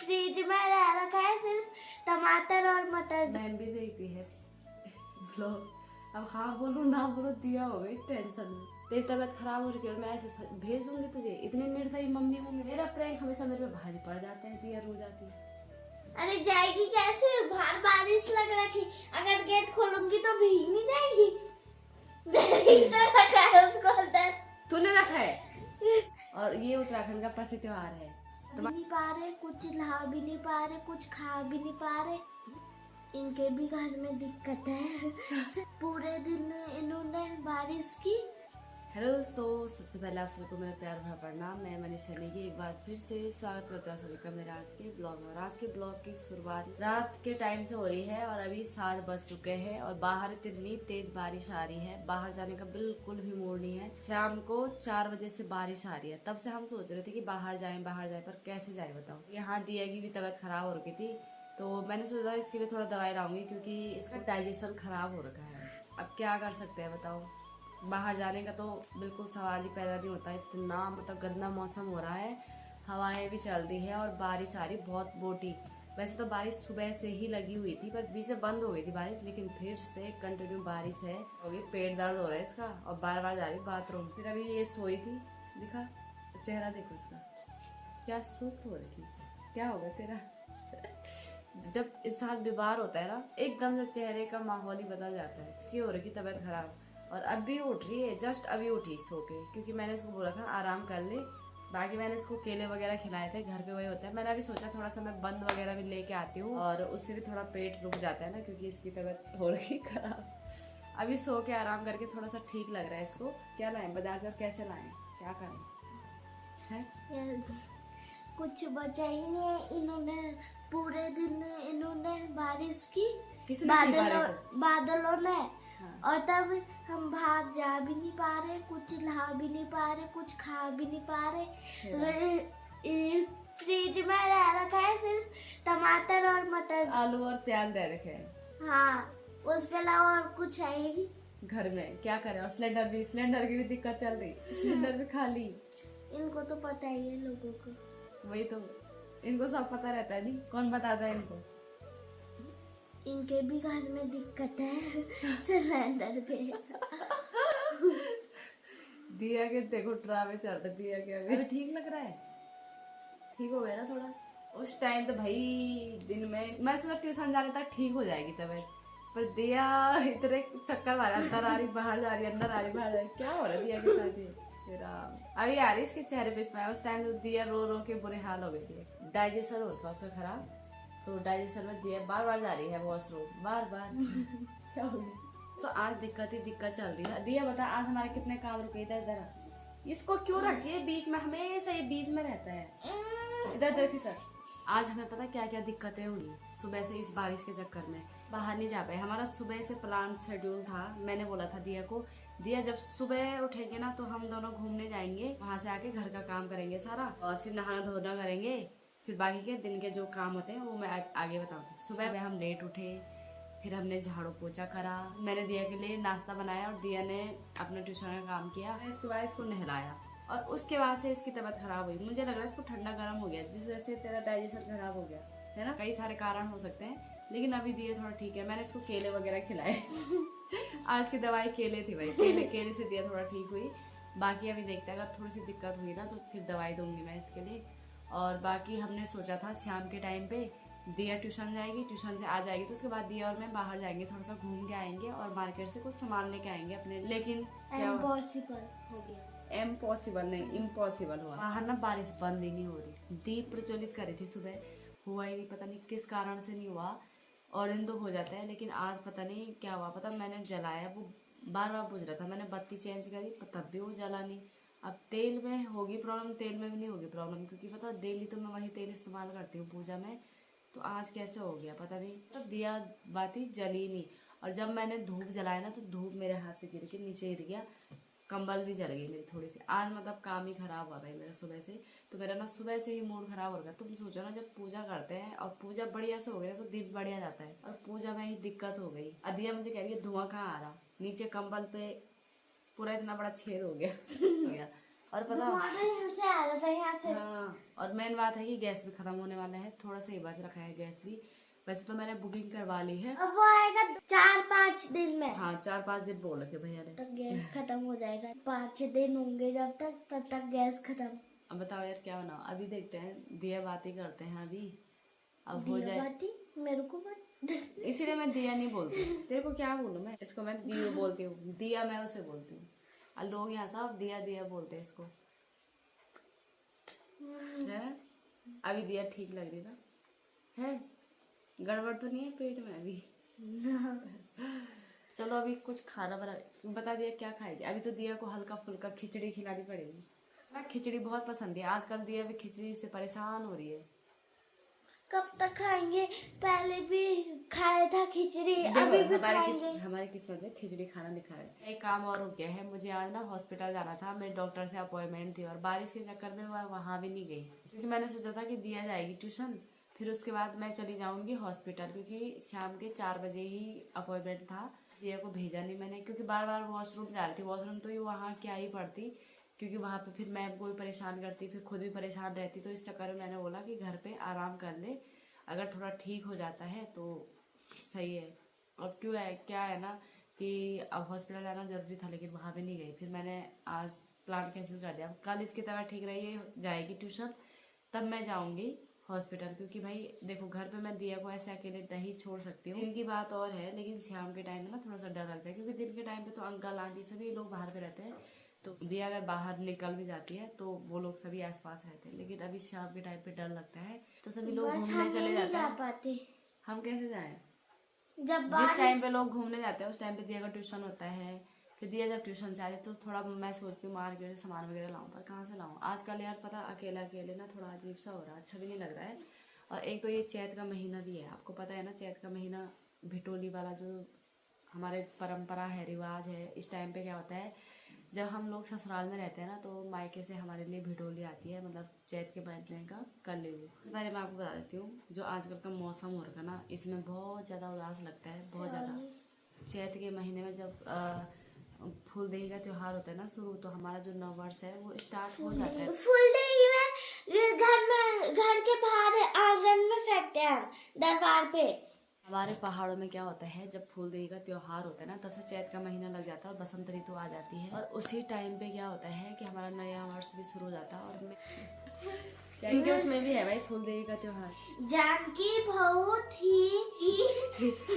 Fridge में रह रखा है सिर्फ टमाटर और मटर। मैम भी देखती है ब्लॉग। अब हाँ बोलूँ ना बोलूँ, दिया हो गई टेंशन में। तेरी तबीयत खराब हो रही है और मैं ऐसे भेज दूंगी तुझे। इतनी निर्दयी मम्मी मम्मी। मेरा प्रैंक हमेशा मेरे पे भारी पड़ जाता है, दिया रो जाती है। अरे जाएगी कैसे, बाहर बारिश लग रखी, अगर गेट खोलूंगी तो भीग नहीं जाएगी। मैंने तो रखा है उसको अंदर। तूने रखा है। और ये उत्तराखंड का प्रसिद्ध त्योहार है। भी नहीं पा रहे, कुछ ला भी नहीं पा रहे, कुछ खा भी नहीं पा रहे। इनके भी घर में दिक्कत है। पूरे दिन इन्होंने बारिश की। हेलो दोस्तों, सबसे पहले आप सबको मेरा प्यार भरा प्रणाम। मैं मनीषा नेगी एक बार फिर से स्वागत करता हूँ सभी का मेरे आज के ब्लॉग में। और आज के ब्लॉग की शुरुआत रात के टाइम से हो रही है और अभी 7 बज चुके हैं और बाहर इतनी तेज बारिश आ रही है, बाहर जाने का बिल्कुल भी मूड नहीं है। शाम को 4 बजे से बारिश आ रही है, तब से हम सोच रहे थे कि बाहर जाए पर कैसे जाए बताओ। यहाँ दिया की भी तबीयत खराब हो रही थी, तो मैंने सोचा इसके लिए थोड़ा दवाई लाऊंगी क्योंकि इसका डाइजेशन खराब हो रखा है। अब क्या कर सकते हैं बताओ, बाहर जाने का तो बिल्कुल सवाल ही पैदा नहीं होता। इतना मतलब गंदा मौसम हो रहा है, हवाएं भी चल रही है और बारिश आ रही बहुत मोटी। वैसे तो बारिश सुबह से ही लगी हुई थी पर बीच में बंद हो गई थी बारिश, लेकिन फिर से कंटिन्यू बारिश है। होगी पेट दर्द हो रहा है इसका और बार बार जा रही बाथरूम। फिर अभी ये सोई थी, दिखा चेहरा देखो इसका, क्या सुस्त हो रही थी। क्या होगा तेरा? जब इंसान बीमार होता है ना, एकदम से चेहरे का माहौल ही बदल जाता है। इसकी हो रही थी तबीयत खराब और अब भी उठ रही है, जस्ट अभी उठी सो के, क्योंकि मैंने इसको बोला था आराम कर ले। बाकी मैंने इसको केले वगैरह खिलाए थे, घर पे वही होता है। मैंने अभी सोचा थोड़ा सा मैं बंद वगैरह भी लेके आती हूँ और उससे भी थोड़ा पेट रुक जाता है ना, क्योंकि इसकी तबीयत हो रही खराब। अभी सो के आराम करके थोड़ा सा ठीक लग रहा है इसको। क्या लाएं बाजार से, कैसे लाएं, क्या करें है? कुछ बचा ही नहीं है। इन्होंने पूरे दिन इन्होंने बारिश की, किसने की बारिश? बादलों ने। हाँ। और तब हम बाहर जा भी नहीं पा रहे, कुछ ला भी नहीं पा रहे, कुछ खा भी नहीं पा रहे। फ्रिज में रह रखा है सिर्फ टमाटर और मटर, आलू और प्याज दे रखे हैं। हाँ, उसके अलावा और कुछ है ही घर में क्या करें। और सिलेंडर की भी दिक्कत चल रही, सिलेंडर भी खाली। इनको तो पता ही है लोगों को। वही तो, इनको सब पता रहता है, नहीं कौन बताता है इनको। इनके भी घर में दिक्कत है सिलेंडर पे। दिया के देखो ड्रामे चल रहे, दिया के अभी ठीक लग रहा है, ठीक हो गया ना थोड़ा। उस टाइम तो भाई दिन में मैं सोचा ट्यूशन जाने तक ठीक हो जाएगी तबीयत, पर दिया इतने चक्कर मारा, अंदर आ रही बाहर जा रही, अंदर आ रही बाहर जा रही। क्या हो रहा है दिया के साथ ये? अभी आ रही इसके चेहरे पे स्माइल। उस टाइम तो दिया रो रो के बुरे हाल हो गए थे। डाइजेशन हो रहा उसका खराब, तो डाइजेशन में दिया बार बार जा रही है वॉशरूम, बार बार। क्या हो गया? तो आज दिक्कत चल रही है। दिया बता, आज हमारे कितने काम रुके? इधर इधर इसको क्यों रखिए बीच में, हमेशा ये बीच में रहता है। इधर इधर की सर। आज हमें पता क्या क्या दिक्कतें हुई सुबह से इस बारिश के चक्कर में। बाहर नहीं जा पाए, हमारा सुबह से प्लान शेड्यूल था। मैंने बोला था दिया को, दिया जब सुबह उठेंगे ना तो हम दोनों घूमने जाएंगे, वहां से आके घर का काम करेंगे सारा और फिर नहाना धोना करेंगे, फिर बाकी के दिन के जो काम होते हैं वो मैं आगे बताऊंगी। सुबह में हम लेट उठे, फिर हमने झाड़ू पोछा करा, मैंने दिया के लिए नाश्ता बनाया और दिया ने अपना ट्यूशन का काम किया। इसके बाद इसको नहलाया और उसके बाद से इसकी तबीयत खराब हुई। मुझे लग रहा है इसको ठंडा गर्म हो गया, जिस वजह से तेरा डाइजेशन खराब हो गया है ना। कई सारे कारण हो सकते हैं, लेकिन अभी दिया थोड़ा ठीक है। मैंने इसको केले वगैरह खिलाए। आज की दवाई केले थी भाई, केले से दिया थोड़ा ठीक हुई। बाकी अभी देखते हैं, अगर थोड़ी सी दिक्कत हुई ना तो फिर दवाई दूंगी मैं इसके लिए। और बाकी हमने सोचा था शाम के टाइम पे दिया ट्यूशन जाएगी, ट्यूशन से आ जाएगी तो उसके बाद दिया और मैं बाहर जाएंगे, थोड़ा सा घूम के आएंगे और मार्केट से कुछ सामान लेके आएंगे अपने। लेकिन इम्पॉसिबल हो गया। इम्पॉसिबल नहीं, इम्पॉसिबल हुआ। बाहर ना बारिश बंद ही नहीं हो रही। दीप प्रज्वलित करी थी सुबह, हुआ ही नहीं, पता नहीं किस कारण से नहीं हुआ। और दिन तो हो जाता है, लेकिन आज पता नहीं क्या हुआ। पता मैंने जलाया, वो बार बार बुझ रहा था। मैंने बत्ती चेंज करी तब भी वो जला नहीं। अब तेल में होगी प्रॉब्लम, तेल में भी नहीं होगी प्रॉब्लम, क्योंकि पता डेली तो मैं वही तेल इस्तेमाल करती हूँ पूजा में। तो आज कैसे हो गया पता नहीं, तो दिया बाती जली नहीं। और जब मैंने धूप जलाया ना तो धूप मेरे हाथ से गिर के नीचे गिर गया, कंबल भी जल गई मेरी थोड़ी सी। आज मतलब काम ही खराब हुआ भाई मेरा सुबह से। तो मेरा ना सुबह से ही मूड खराब हो गया। तुम सोचो ना, जब पूजा करते हैं और पूजा बढ़िया से हो गई ना तो दिन बढ़िया जाता है, और पूजा में ही दिक्कत हो गई। अदिया मुझे कह रही है धुआं कहाँ आ रहा, नीचे कंबल पे पूरा इतना बड़ा छेद हो गया। और पता हमारे यहाँ से आ रहा था, यहाँ से। हाँ, और मेन बात है कि गैस भी खत्म होने वाला है, थोड़ा सा ही बच रखा है गैस भी। वैसे तो मैंने बुकिंग करवा ली है। अब वो आएगा 4-5 दिन में। हाँ 4-5 दिन बोल रखे भैया ने। तक गैस खत्म हो जाएगा, 5-6 दिन होंगे जब तक, तब तक गैस खत्म। अब बताओ यार क्या बनाओ, अभी देखते हैं, दिया बातें करते हैं अभी, अब हो जाए। बाती मेरे को मत इसीलिए मैं दिया नहीं बोलती, तेरे को क्या बोलूं मैं, इसको मैं दियो बोलती हूँ, दिया मैं उसे बोलती हूँ। और लोग यहाँ सब दिया दिया बोलते हैं इसको, है। अभी दिया ठीक लग रही ना, है गड़बड़ तो नहीं है पेट में अभी? चलो अभी कुछ खाना बता दिया क्या खाएगी। अभी तो दिया को हल्का फुल्का खिचड़ी खिलानी पड़ेगी। खिचड़ी बहुत पसंद है, आजकल दिया भी खिचड़ी से परेशान हो रही है। कब तक खाएंगे? पहले भी खाया था खिचड़ी, अभी भी खाएंगे। हमारी किस्मत में खिचड़ी खाना लिखा है। एक काम और हो गया है, मुझे आज ना हॉस्पिटल जाना था, मेरे डॉक्टर से अपॉइंटमेंट थी, और बारिश के चक्कर में वहाँ भी नहीं गई, क्योंकि मैंने सोचा था कि दिया जाएगी ट्यूशन, फिर उसके बाद मैं चली जाऊंगी हॉस्पिटल, क्योंकि शाम के 4 बजे ही अपॉइंटमेंट था। दिया को भेजा नहीं मैंने, क्योंकि बार बार वॉशरूम जा रही थी, वॉशरूम तो ये वहाँ क्या ही पड़ती, क्योंकि वहाँ पे फिर मैम को भी परेशान करती, फिर खुद भी परेशान रहती, तो इस चक्कर में मैंने बोला कि घर पे आराम कर ले, अगर थोड़ा ठीक हो जाता है तो सही है। और क्यों है क्या है ना कि अब हॉस्पिटल जाना ज़रूरी था, लेकिन वहाँ भी नहीं गई, फिर मैंने आज प्लान कैंसिल कर दिया। कल इसकी तबीयत ठीक रही है, जाएगी ट्यूशन, तब मैं जाऊँगी हॉस्पिटल, क्योंकि भाई देखो घर पे मैं दिया को ऐसे अकेले नहीं छोड़ सकती हूँ। दिन की बात और है, लेकिन शाम के टाइम में ना थोड़ा सा डर लगता है, क्योंकि दिन के टाइम पे तो अंकल आंटी सभी लोग बाहर पे रहते हैं, तो दिया अगर बाहर निकल भी जाती है तो वो लोग सभी आसपास रहते हैं, लेकिन अभी शाम के टाइम पे डर लगता है, तो सभी लोग घूमने चले जाते हैं। हम कैसे जाएं? जिस टाइम पे लोग घूमने जाते हैं उस टाइम पे दिया का ट्यूशन होता है, फिर दिया जब ट्यूशन से आती है तो थोड़ा मैं सोचती हूँ मार्केट से सामान वगैरह लाऊं, पर कहाँ से लाऊं आजकल यार, पता अकेला अकेले ना थोड़ा अजीब सा हो रहा है, अच्छा भी नहीं लग रहा है। और एक तो ये चैत का महीना भी है, आपको पता है ना, चैत का महीना भिटोली वाला जो हमारे परंपरा है, रिवाज है, इस टाइम पे क्या होता है, जब हम लोग ससुराल में रहते हैं ना, तो मायके से हमारे लिए भिटोली आती है, मतलब चैत के महीने का कलयुग। इस बारे में आपको बता देती हूँ, जो आजकल का मौसम हो रखा ना, इसमें बहुत ज़्यादा उदास लगता है, बहुत ज़्यादा। चैत के महीने में जब फूलदेही का त्योहार होता है ना शुरू, तो हमारा जो नववर्ष है वो स्टार्ट हो जाता है। फूलदेही में घर के बाहर आंगन में फेंकते हैं, दरबार पे। हमारे पहाड़ों में क्या होता है, जब फूलदेही का त्योहार होता है ना, तब से चैत का महीना लग जाता है और बसंत ऋतु आ जाती है, और उसी टाइम पे क्या होता है कि हमारा नया वर्ष भी शुरू हो जाता है। और क्योंकि उसमें भी है भाई फूलदेही का त्योहार। जानकी बहुत ही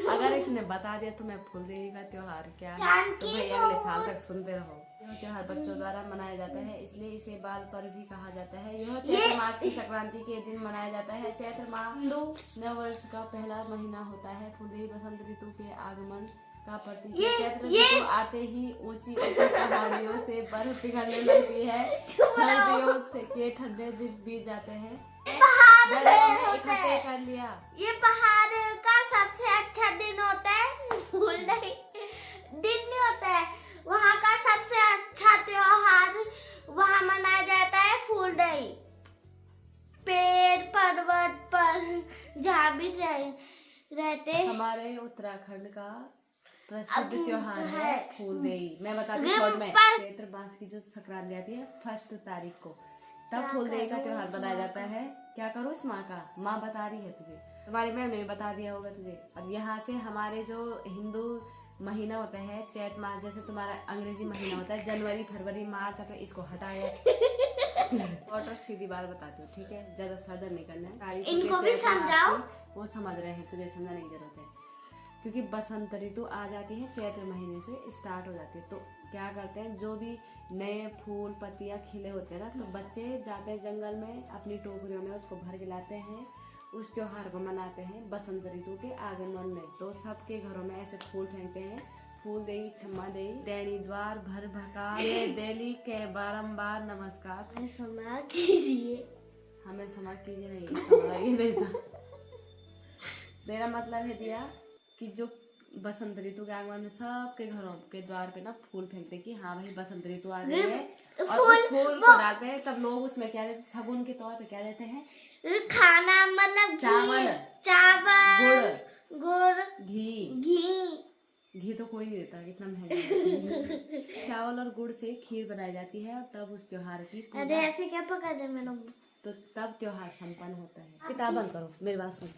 अगर इसने बता दिया तो मैं फूलदेवी का त्योहार क्या है तो भैया अगले साल तक सुनते रहो। यह त्योहार बच्चों द्वारा मनाया जाता है, इसलिए इसे बाल पर्व भी कहा जाता है। यह चैत्र मास की संक्रांति के दिन मनाया जाता है। चैत्र माह हिंदू नववर्ष का पहला महीना होता है। फूलदेही बसंत ऋतु के आगमन का प्रतीक है। चैत्र ऋतु आते ही ऊंची ऊंची पहाड़ियों से बर्फ पिघलने लगती है। सर्दियों से के ठंडे दिन बीत जाते हैं। इकट्ठे कर लिया। ये पहाड़ का सबसे अच्छा दिन होता है, फूलदेही दिन नहीं होता है। वहाँ का सबसे अच्छा त्योहार वहाँ मनाया जाता है फूलदेही। पेड़ पर्वत पर जहाँ भी रहते हमारे उत्तराखंड का प्रसिद्ध त्योहार है फूलदेही। मैं बताती हूँ शॉर्ट में। चैत्र मास की जो संक्रांति आती है 1 तारीख को, तब फूलदेही का त्योहार मनाया जाता है। क्या करो इस माँ का, माँ बता रही है तुझे, तुम्हारी मैम ने बता दिया होगा तुझे। अब यहाँ से हमारे जो हिंदू महीना होता है चैत मास, जैसे तुम्हारा अंग्रेजी महीना होता है जनवरी फरवरी मार्च, अपने इसको हटाया और सीधी बात बताती हूँ, ठीक है, ज्यादा सर नहीं करना है। इनको भी समझाओ, वो समझ रहे हैं, तुझे समझाने की जरूरत है। क्योंकि बसंत ऋतु आ जाती है, चैत्र महीने से स्टार्ट हो जाती है। तो क्या करते हैं, जो भी नए फूल पत्तियां खिले होते हैं ना, तो बच्चे जाते हैं जंगल में, अपनी टोकरियों में उसको भर के लाते हैं, उस त्योहार को मनाते हैं बसंत ऋतु के आगमन में। तो सबके घरों में ऐसे फूल फेंकते हैं। फूलदेही छम्मा देही दैनी द्वार भर भकार देली के बारंबार नमस्कार। क्षमा कीजिए, हमें क्षमा कीजिए नहीं, ये नहीं था। मेरा मतलब है दिया कि जो बसंत ऋतु के आगमन में सबके घरों के द्वार पे ना फूल फेंकते कि हाँ भाई बसंत ऋतु आ गई है, और उस फूल को डालते हैं। तब लोग उसमें क्या देते, शगुन के तौर पे क्या देते हैं, खाना, मतलब चावल गुड़, घी, घी तो कोई नहीं देता, कितना महंगा है। चावल और गुड़ से खीर बनाई जाती है और तब उस त्योहार की अरे पूजा, ऐसे क्या पका दे मेरा मुंह? तो तब त्योहार संपन्न होता है। किताब बंद करो, मेरी बात सुन।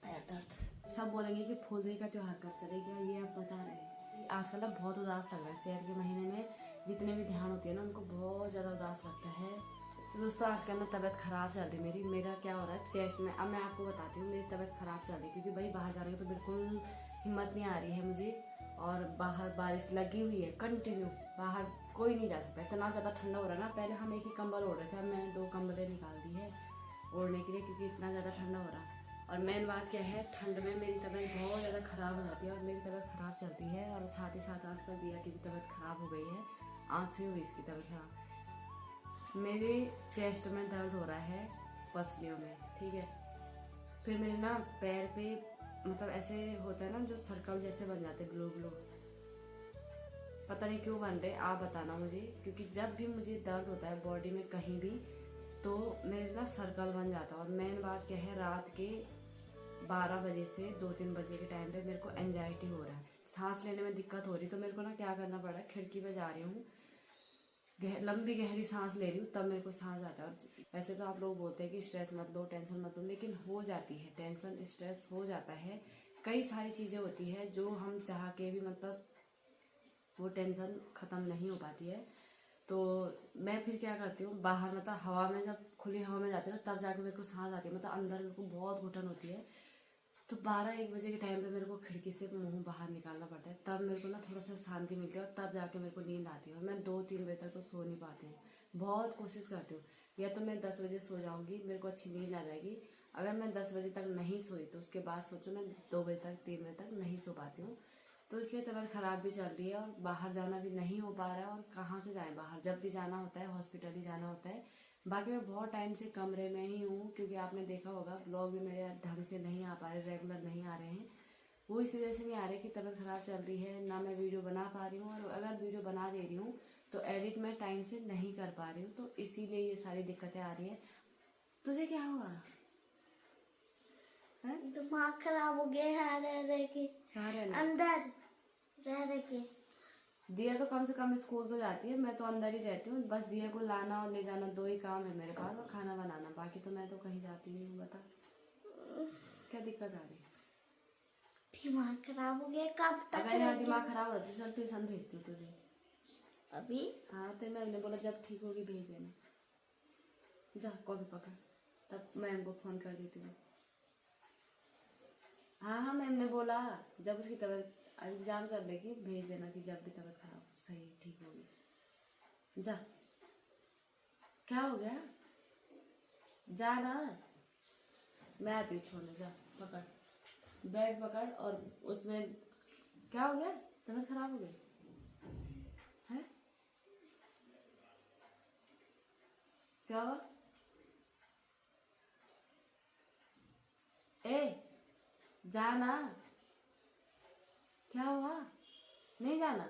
पैर दर्द। सब बोलेंगे कि फूलदेई का त्योहार कब चलेगा, ये आप बता रहे हैं। आजकल ना बहुत उदास लग रहा है। चैत के महीने में जितने भी ध्यान होती है ना, उनको बहुत ज़्यादा उदास लगता है। तो दोस्तों आजकल ना तबीयत ख़राब चल रही मेरी। मेरा क्या हो रहा है चेस्ट में, अब मैं आपको बताती हूँ, मेरी तबीयत ख़राब चल रही है क्योंकि भाई बाहर जाने की तो बिल्कुल हिम्मत नहीं आ रही है मुझे। और बाहर बारिश लगी हुई है कंटिन्यू, बाहर कोई नहीं जा सकता, इतना ज़्यादा ठंडा हो रहा है ना। पहले हम एक ही कंबल ओढ़ रहे थे, अब मैंने 2 कंबलें निकाल दी है ओढ़ने के लिए क्योंकि इतना ज़्यादा ठंडा हो रहा है। और मेन बात क्या है, ठंड में मेरी तबीयत बहुत ज़्यादा ख़राब हो जाती है और मेरी तबीयत ख़राब चलती है। और साथ ही साथ आजकल दिया की भी तबीयत ख़राब हो गई है, आज से हुई इसकी तबीयत ख़राब। मेरे चेस्ट में दर्द हो रहा है, पसलियों में, ठीक है। फिर मेरे ना पैर पे मतलब ऐसे होता है ना, जो सर्कल जैसे बन जाते हैं, ब्लू ब्लू, पता नहीं क्यों बन रहे, आप बताना मुझे। क्योंकि जब भी मुझे दर्द होता है बॉडी में कहीं भी, तो मेरे ना सर्कल बन जाता है। और मेन बात क्या है, रात के 12 बजे से 2-3 बजे के टाइम पे मेरे को एंजाइटी हो रहा है, सांस लेने में दिक्कत हो रही। तो मेरे को ना क्या करना पड़ा है, खिड़की पे जा रही हूँ, लंबी गहरी सांस ले रही हूँ, तब मेरे को सांस आता है। और वैसे तो आप लोग बोलते हैं कि स्ट्रेस मत लो, टेंशन मत लो, लेकिन हो जाती है टेंशन, स्ट्रेस हो जाता है। कई सारी चीज़ें होती है जो हम चाह के भी मतलब वो टेंशन ख़त्म नहीं हो पाती है। तो मैं फिर क्या करती हूँ, बाहर मतलब हवा में, जब खुली हवा में जाती हूँ तब जाके मेरे को सांस आती है, मतलब अंदर मेरे को बहुत घुटन होती है। तो 12-1 बजे के टाइम पे मेरे को खिड़की से मुंह बाहर निकालना पड़ता है, तब मेरे को ना थोड़ा सा शांति मिलती है और तब जाके मेरे को नींद आती है। और मैं 2-3 बजे तक तो सो नहीं पाती हूँ। बहुत कोशिश करती हूँ, या तो मैं 10 बजे सो जाऊँगी, मेरे को अच्छी नींद आ जाएगी। अगर मैं 10 बजे तक नहीं सोई तो उसके बाद सोचो मैं 2 बजे तक 3 बजे तक नहीं सो पाती हूँ। तो इसलिए तबीयत ख़राब भी चल रही है और बाहर जाना भी नहीं हो पा रहा है। और कहाँ से जाएं बाहर, जब भी जाना होता है हॉस्पिटल ही जाना होता है। बाकी मैं बहुत टाइम से कमरे में ही हूँ, क्योंकि आपने देखा होगा ब्लॉग भी मेरे ढंग से नहीं आ पा रहे, रेगुलर नहीं आ रहे हैं। वो इस वजह से नहीं आ रहे कि तबीयत ख़राब चल रही है, ना मैं वीडियो बना पा रही हूँ। और अगर वीडियो बना दे रही हूँ तो एडिट मैं टाइम से नहीं कर पा रही हूँ, तो इसीलिए ये सारी दिक्कतें आ रही है। तुझे क्या हुआ है? दिमाग खराब हो गया है रह रह के, कहाँ रहना? अंदर रह रह के। दिया तो कम से कम स्कूल तो जाती है, मैं तो अंदर ही रहती हूँ। बस दिया को लाना और ले जाना 2 ही काम है मेरे पास, और खाना बनाना। बाकी तो मैं तो कहीं जाती नहीं हूँ। बता क्या दिक्कत आ रही है? दिमाग खराब हो गया, कब तक अगर यहाँ रहेंगे? दिमाग खराब हो रहा है तो चल ट्यूशन भेजती हूँ तुझे। अभी हाँ तो मैम ने बोला जब ठीक होगी भेज देना। जा कॉपी पकड़, तब मैम को फ़ोन कर देती हूँ। हाँ हाँ मैम ने बोला जब उसकी तबीयत, एग्जाम चल रही, भेज देना कि जब भी तबीयत खराब सही ठीक होगी। जा, क्या हो गया, जा ना, मैं आती हूँ छोड़ने। जा पकड़, बैग पकड़। और उसमें क्या हो गया, तबीयत खराब हो गई है? क्या हुआ? ए जाना, क्या हुआ, नहीं जाना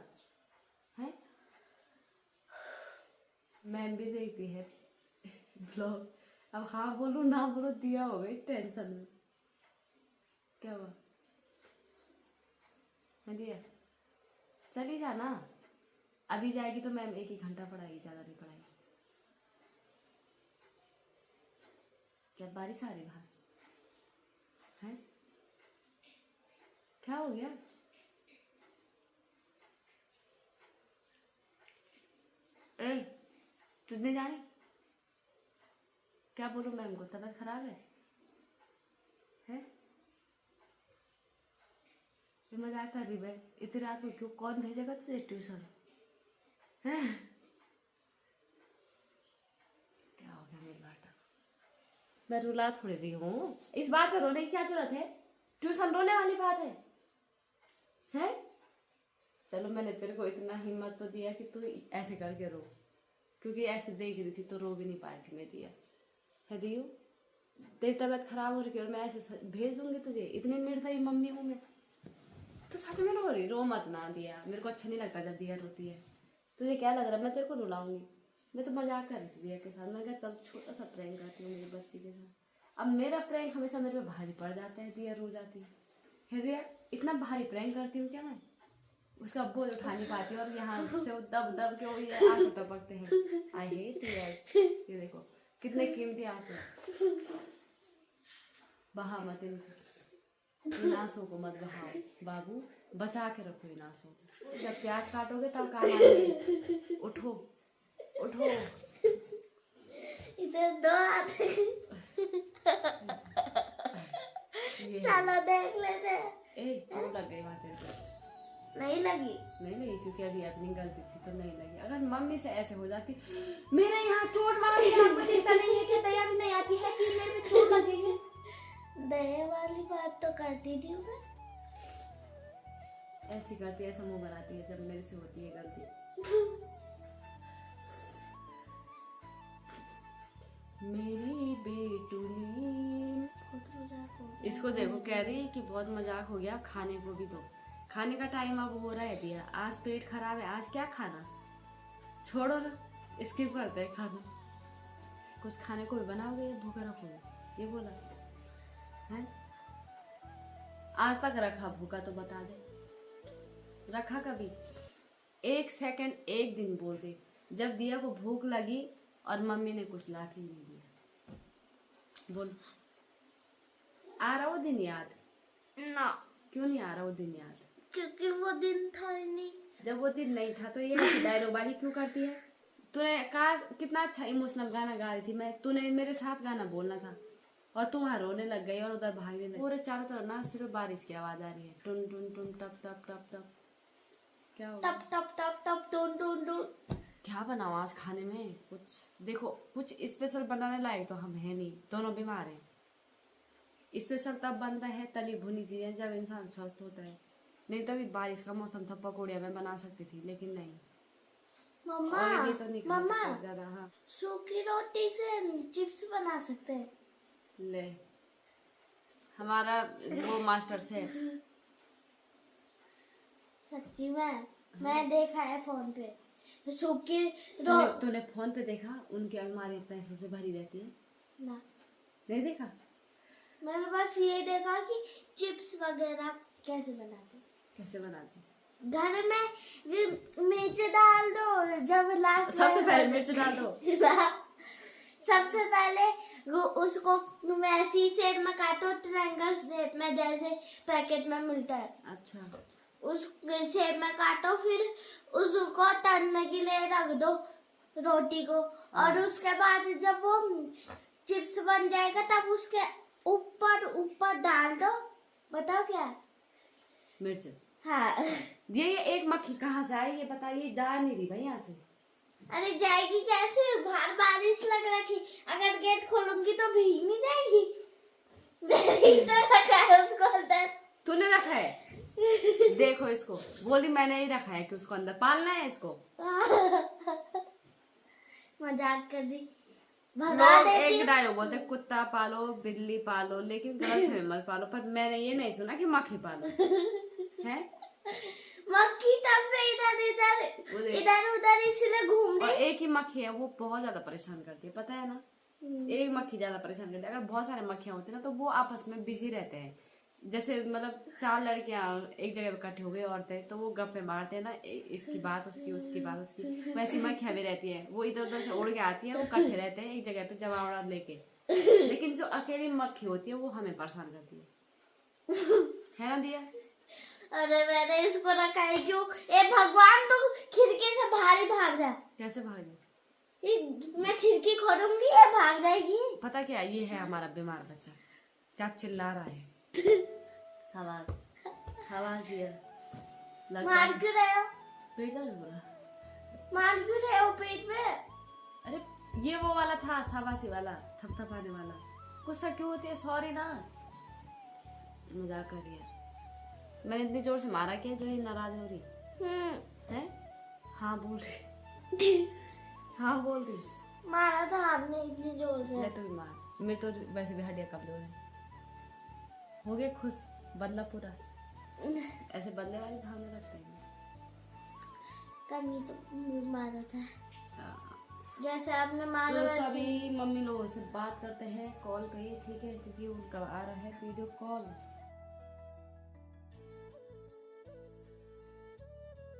है? मैम भी देखती है ब्लॉग। अब हाँ बोलूँ ना बोलूँ, दिया हो गई टेंशन में। क्या हुआ है दिया? चली जाना, अभी जाएगी तो मैम 1 ही घंटा पढ़ाएगी, ज़्यादा नहीं पढ़ाएगी। क्या बारिश आ रही बाहर है? क्या हो गया? ए तुझे जाने क्या बोलूँ मैम को, तबीयत खराब है? ये मजाक कर रही है इतनी रात को? क्यों, कौन भेजेगा तुझे ट्यूशन है? क्या हो गया मेरी बेटा? मैं रुला थोड़ी रही हूँ, इस बात पे रोने की क्या जरूरत है? ट्यूशन रोने वाली बात है? चलो मैंने तेरे को इतना हिम्मत तो दिया कि तू ऐसे करके रो, क्योंकि ऐसे देख रही थी तो रो भी नहीं पाई थी मैं। दिया है दियो, तेरी तबीयत खराब हो रही है और मैं ऐसे भेज दूंगी तुझे? इतनी निर्दयी मम्मी हूँ मैं? तो सच में रो रही, रो मत ना दिया, मेरे को अच्छा नहीं लगता जब दिया रोती है। तुझे क्या लग रहा है मैं तेरे को रुलाऊंगी? मैं तो मजाक कर रही थी दिया के साथ, मैं कहा चल छोटा सा प्रैंक करती हूँ मेरी बच्ची के साथ। अब मेरा प्रैंक हमेशा मेरे पे भारी पड़ जाता है, दिया रो जाती है दिया। इतना भारी प्रैंक करती हूँ क्या मैं? उसका बोझ उठा नहीं पाती और यहाँ से वो दब दब के वो ये आंसू टपकते हैं। I hate you. ये देखो कितने कीमती आंसू। बहा मत इनको, इन आंसू को मत बहाओ बाबू, बचा के रखो इन आंसू को। जब प्याज काटोगे तब काम आएंगे। उठो उठो। इधर 2 हाथ। ये चलो देख लेते हैं। चोट लग गई वहाँ तेरे को? नहीं लगी। नहीं लगी क्योंकि अभी अपनी गलती थी तो नहीं लगी। अगर मम्मी से ऐसे हो जाती, मेरे यहाँ चोट मार दी, आपको दिखता नहीं है कि दया भी नहीं आती है कि मेरे पे चोट लगेगी? दया वाली बात तो करती थी मैं। ऐसी करती है, ऐसा मुंह बनाती है जब मेरे से होती है गलती। मेरी बेटुली। इसको देखो कह रही है कि बहुत मजाक हो गया, खाने को भी दो। खाने का टाइम अब हो रहा है दिया, आज पेट खराब है, आज क्या खाना? छोड़ो ना, स्किप करते हैं खाना। कुछ खाने को भी बनाओगे या भूखा रखोगे? ये बोला है। आज तक रखा भूखा तो बता दे, रखा कभी? 1 सेकंड 1 दिन बोल दे जब दिया को भूख लगी और मम्मी ने कुछ ला के नहीं दिया। बोल, आ रहा वो दिन याद? ना। क्यों नहीं आ रहा वो दिन याद? क्योंकि वो दिन था ही नहीं। जब वो दिन नहीं था तो ये डायलॉग वाली क्यों करती है? तूने कहा कितना अच्छा इमोशनल गाना गा रही थी मैं, तूने मेरे साथ गाना बोलना था और तू वहाँ रोने लग गई और उधर भागने लगी। पूरे चारों तरफ ना सिर्फ बारिश की आवाज आ रही है, टुन टुन टुन टप टप टप टप। क्या हो? टप टप टप टप टून टून टून। क्या बनाओ आज खाने में? कुछ देखो, कुछ स्पेशल बनाने लायक तो हम है नहीं, दोनों बीमार हैं। स्पेशल तब बनता है तली भुनी चीजें जब इंसान स्वस्थ होता है, नहीं तभी बारिश का मौसम था पकौड़ियाँ मैं बना सकती थी, लेकिन नहीं। मम्मा, और ये तो नहीं खा मम्मा, सकते ज्यादा। हाँ सूखी रोटी से चिप्स बना सकते हैं। ले, हमारा वो मास्टर से सच्ची में मैं देखा है फोन पे। सूखी तूने फोन पे देखा? उनकी अलमारी पैसों से भरी रहती है ना, नहीं देखा? मैंने बस ये देखा कि चिप्स वगैरह कैसे बनाते। कैसे बनाते? घर में मिर्च डाल दो, जब लास्ट सबसे पहले मिर्च डाल दो। सबसे पहले वो उसको वैसी शेप में काटो, ट्रायंगल शेप में जैसे पैकेट में मिलता है। अच्छा, उस शेप में काटो, फिर उसको तलने के लिए रख दो रोटी को, और उसके बाद जब वो चिप्स बन जाएगा तब उसके ऊपर ऊपर डाल दो। बताओ क्या? मिर्च। हाँ। ये एक मक्खी कहाँ से आई ये बताइए, जा नहीं रही भाई यहाँ से। अरे जाएगी कैसे? बाहर बारिश लग रखी, अगर गेट खोलूंगी तो भीग नहीं जाएगी? मैंने तो रखा है उसको अंदर। तूने रखा है? देखो इसको, बोली मैंने ही रखा है कि उसको अंदर पालना है इसको। मजाक कर रही, भगा देती एक डायलॉग बोलते कुत्ता पालो बिल्ली पालो, लेकिन गलत में मत पालो। पर मैंने ये नहीं सुना कि मक्खी पालो है। मक्खी तब से इधर इधर उधर इसलिए घूम रही। और एक ही मक्खी है वो बहुत ज्यादा परेशान करती है, पता है ना? एक मक्खी ज्यादा परेशान करती है। अगर बहुत सारे मक्खियां होती है ना तो वो आपस में बिजी रहते हैं। जैसे मतलब 4 लड़कियां एक जगह पे इकट्ठी हो गई औरतें, तो वो गप्पे मारते हैं ना, इसकी बात उसकी, उसकी बात उसकी, वैसी मक्खियां भी रहती है। वो इधर उधर से उड़ के आती है, वो इकट्ठे रहते हैं एक जगह पे जमा लेके। लेकिन जो अकेली मक्खी होती है वो हमें परेशान करती है ना दिया? अरे मैंने इसको रखा है क्यों? ए भगवान, तो खिड़की से बाहर ही भाग जा। कैसे भागे? मैं खिड़की खोलूंगी, ये भाग जाएगी। पता क्या, ये है हमारा बीमार बच्चा, क्या चिल्ला रहा है। शाबाश शाबाश दिया। मार क्यों रहे हो? पेट दर्द हो रहा? मार क्यों रहे हो पेट में? अरे ये वो वाला था, शाबाशी वाला, थपथपाने वाला। गुस्सा क्यों होती है? सॉरी ना, मजाक कर रही है। मैंने इतनी जोर से मारा क्या जो ये नाराज हो रही है? हाँ बोल रही। हाँ बोल रही। मारा तो आपने इतनी जोर से। मैं तो भी मार, मेरे तो वैसे भी हड्डियां कमजोर है। हो गए खुश, बदला पूरा। ऐसे बदले वाली भावना रखते हैं। कमी तो मारा था जैसे आपने मारा तो वैसे। अभी मम्मी लोगों से बात करते हैं कॉल पे, ठीक है? क्योंकि उनका आ रहा है वीडियो कॉल।